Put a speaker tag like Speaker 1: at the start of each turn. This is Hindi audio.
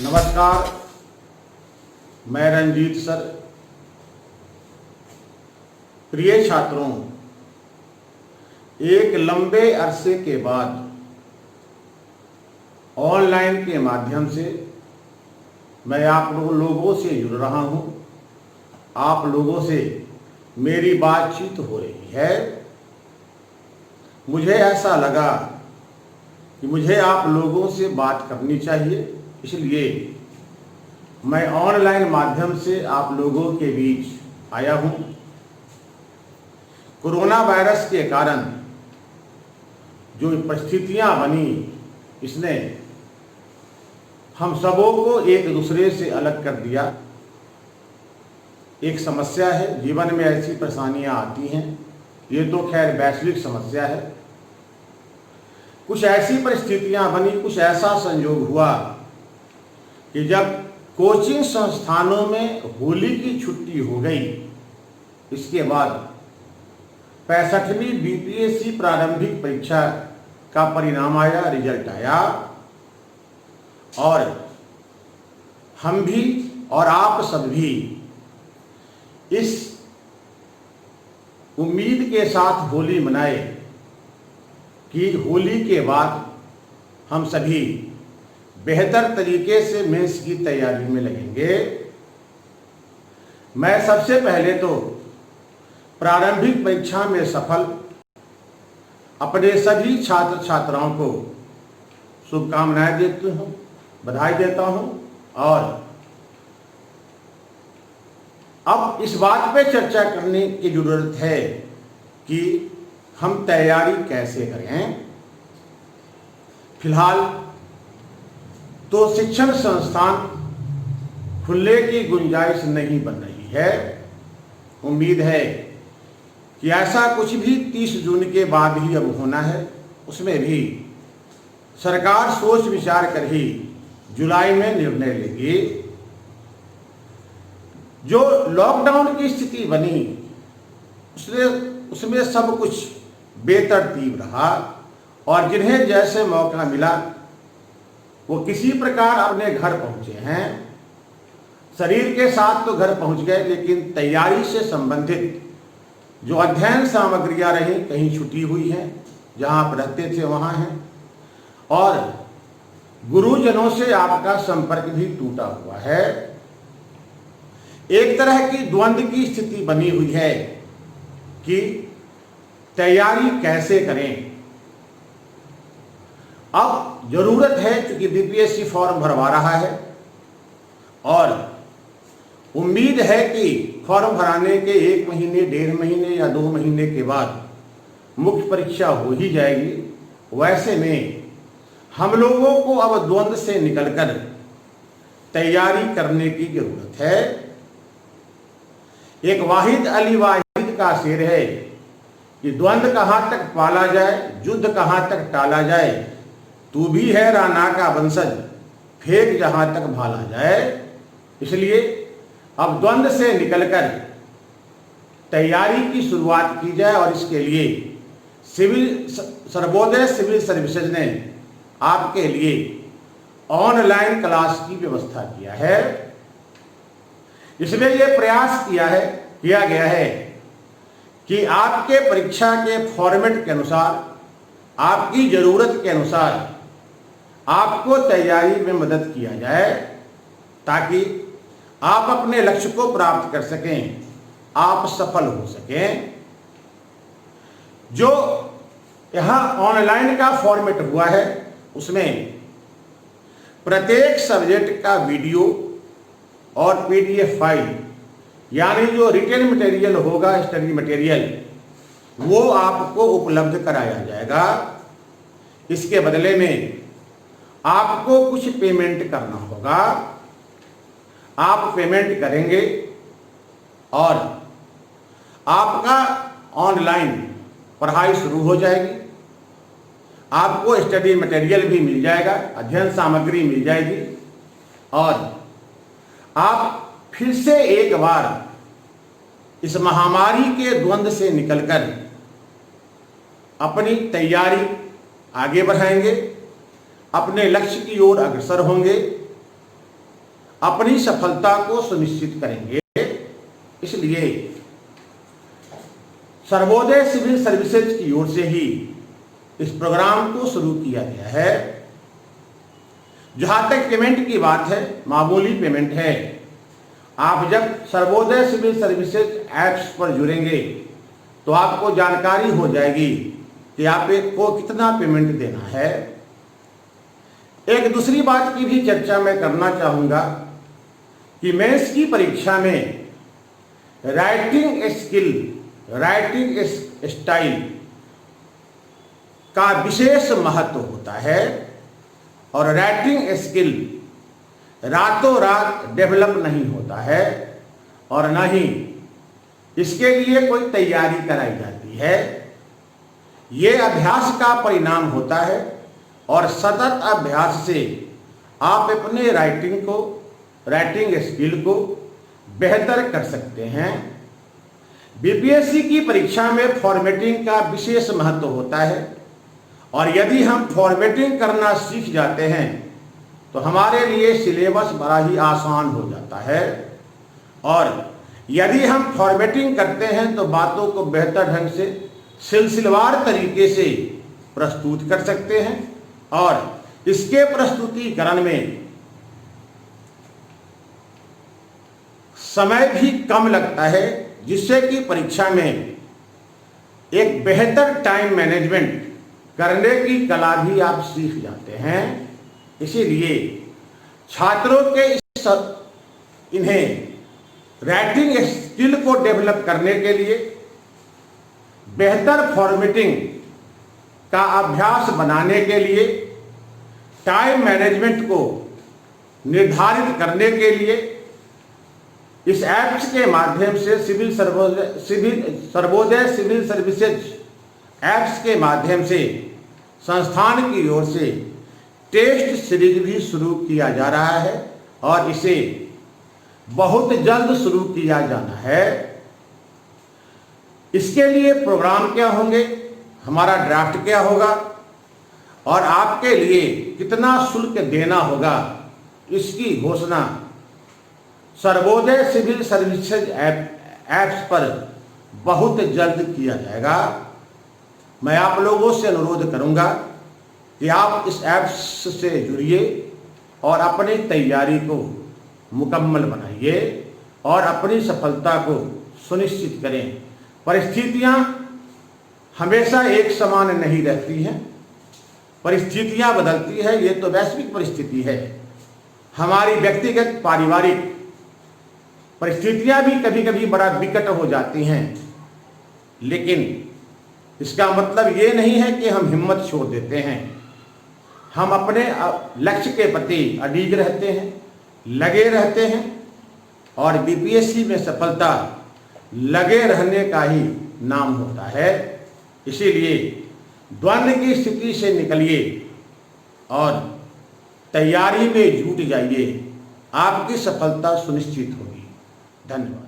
Speaker 1: नमस्कार, मैं रंजीत सर। प्रिय छात्रों, एक लंबे अरसे के बाद ऑनलाइन के माध्यम से मैं आप लोगों से जुड़ रहा हूं। आप लोगों से मेरी बातचीत हो रही है। मुझे ऐसा लगा कि मुझे आप लोगों से बात करनी चाहिए, इसलिए मैं ऑनलाइन माध्यम से आप लोगों के बीच आया हूं। कोरोना वायरस के कारण जो परिस्थितियां बनी, इसने हम सबों को एक दूसरे से अलग कर दिया। एक समस्या है, जीवन में ऐसी परेशानियां आती हैं, ये तो खैर वैश्विक समस्या है। कुछ ऐसी परिस्थितियां बनी, कुछ ऐसा संयोग हुआ कि जब कोचिंग संस्थानों में होली की छुट्टी हो गई, इसके बाद 65वीं बीपीएससी प्रारंभिक परीक्षा का परिणाम आया, रिजल्ट आया, और हम भी और आप सब भी इस उम्मीद के साथ होली मनाए कि होली के बाद हम सभी बेहतर तरीके से मेंस की तैयारी में लगेंगे। मैं सबसे पहले तो प्रारंभिक परीक्षा में सफल अपने सभी छात्र छात्राओं को शुभकामनाएं देती हूं, बधाई देता हूं। और अब इस बात पे चर्चा करने की जरूरत है कि हम तैयारी कैसे करें। फिलहाल तो शिक्षण संस्थान खुलने की गुंजाइश नहीं बन रही है। उम्मीद है कि ऐसा कुछ भी 30 जून के बाद ही अब होना है। उसमें भी सरकार सोच विचार कर ही जुलाई में निर्णय लेगी। जो लॉकडाउन की स्थिति बनी, उसमें सब कुछ बेतरतीब रहा, और जिन्हें जैसे मौका मिला वो किसी प्रकार अपने घर पहुंचे हैं। शरीर के साथ तो घर पहुंच गए, लेकिन तैयारी से संबंधित जो अध्ययन सामग्रियां रही, कहीं छुट्टी हुई है, जहां आप रहते थे वहां हैं, और गुरुजनों से आपका संपर्क भी टूटा हुआ है। एक तरह की द्वंद्व की स्थिति बनी हुई है कि तैयारी कैसे करें। अब जरूरत है, क्योंकि बीपीएससी फॉर्म भरवा रहा है और उम्मीद है कि फॉर्म भराने के 1 महीने, 1.5 महीने या 2 महीने के बाद मुख्य परीक्षा हो ही जाएगी। वैसे में हम लोगों को अब द्वंद्व से निकलकर तैयारी करने की जरूरत है। एक वाहिद अली वाहिद का शेर है कि द्वंद्व कहां तक पाला जाए, युद्ध कहां तक टाला जाए, तू भी है राणा का वंशज, फेंक जहां तक भाला जाए। इसलिए अब द्वंद्व से निकलकर तैयारी की शुरुआत की जाए, और इसके लिए सर्वोदय सिविल सर्विसेज ने आपके लिए ऑनलाइन क्लास की व्यवस्था किया है। इसमें यह प्रयास किया गया है कि आपके परीक्षा के फॉर्मेट के अनुसार, आपकी जरूरत के अनुसार आपको तैयारी में मदद किया जाए, ताकि आप अपने लक्ष्य को प्राप्त कर सकें, आप सफल हो सकें। जो यहां ऑनलाइन का फॉर्मेट हुआ है, उसमें प्रत्येक सब्जेक्ट का वीडियो और पीडीएफ फाइल, यानी जो रिटेन मटेरियल होगा, स्टडी मटेरियल, वो आपको उपलब्ध कराया जाएगा। इसके बदले में आपको कुछ पेमेंट करना होगा। आप पेमेंट करेंगे और आपका ऑनलाइन पढ़ाई शुरू हो जाएगी। आपको स्टडी मटेरियल भी मिल जाएगा, अध्ययन सामग्री मिल जाएगी, और आप फिर से एक बार इस महामारी के द्वंद्व से निकलकर अपनी तैयारी आगे बढ़ाएंगे, अपने लक्ष्य की ओर अग्रसर होंगे। अपनी सफलता को सुनिश्चित करेंगे। इसलिए सर्वोदय सिविल सर्विसेज की ओर से ही इस प्रोग्राम को शुरू किया गया है। जहां तक पेमेंट की बात है, मामूली पेमेंट है। आप जब सर्वोदय सिविल सर्विसेज ऐप्स पर जुड़ेंगे तो आपको जानकारी हो जाएगी कि आपको कितना पेमेंट देना है। एक दूसरी बात की भी चर्चा मैं करना चाहूंगा कि मेंस की परीक्षा में राइटिंग स्किल, राइटिंग स्टाइल का विशेष महत्व होता है और राइटिंग स्किल रातों रात डेवलप नहीं होता है और न ही इसके लिए कोई तैयारी कराई जाती है। ये अभ्यास का परिणाम होता है और सतत अभ्यास से आप अपने राइटिंग स्किल को बेहतर कर सकते हैं। बीपीएससी की परीक्षा में फॉर्मेटिंग का विशेष महत्व होता है और यदि हम फॉर्मेटिंग करना सीख जाते हैं तो हमारे लिए सिलेबस बड़ा ही आसान हो जाता है और यदि हम फॉर्मेटिंग करते हैं तो बातों को बेहतर ढंग से सिलसिलेवार तरीके से प्रस्तुत कर सकते हैं और इसके प्रस्तुतिकरण में समय भी कम लगता है, जिससे कि परीक्षा में एक बेहतर टाइम मैनेजमेंट करने की कला भी आप सीख जाते हैं। इसीलिए छात्रों के इन्हें राइटिंग स्किल को डेवलप करने के लिए बेहतर फॉर्मेटिंग का अभ्यास बनाने के लिए टाइम मैनेजमेंट को निर्धारित करने के लिए इस ऐप्स के माध्यम से सर्वोदय सिविल सर्विसेज ऐप्स के माध्यम से संस्थान की ओर से टेस्ट सीरीज भी शुरू किया जा रहा है और इसे बहुत जल्द शुरू किया जाना है। इसके लिए प्रोग्राम क्या होंगे, हमारा ड्राफ्ट क्या होगा और आपके लिए कितना शुल्क देना होगा, इसकी घोषणा सर्वोदय सिविल सर्विसेज ऐप्स पर बहुत जल्द किया जाएगा। मैं आप लोगों से अनुरोध करूंगा कि आप इस ऐप्स से जुड़िए और अपनी तैयारी को मुकम्मल बनाइए और अपनी सफलता को सुनिश्चित करें। परिस्थितियां हमेशा एक समान नहीं रहती हैं, परिस्थितियां बदलती है। ये तो वैश्विक परिस्थिति है। हमारी व्यक्तिगत पारिवारिक परिस्थितियां भी कभी कभी बड़ा विकट हो जाती हैं, लेकिन इसका मतलब ये नहीं है कि हम हिम्मत छोड़ देते हैं। हम अपने लक्ष्य के प्रति अडिग रहते हैं, लगे रहते हैं और बीपीएससी में सफलता लगे रहने का ही नाम होता है। इसीलिए द्वंद्व की स्थिति से निकलिए और तैयारी में जुट जाइए, आपकी सफलता सुनिश्चित होगी। धन्यवाद।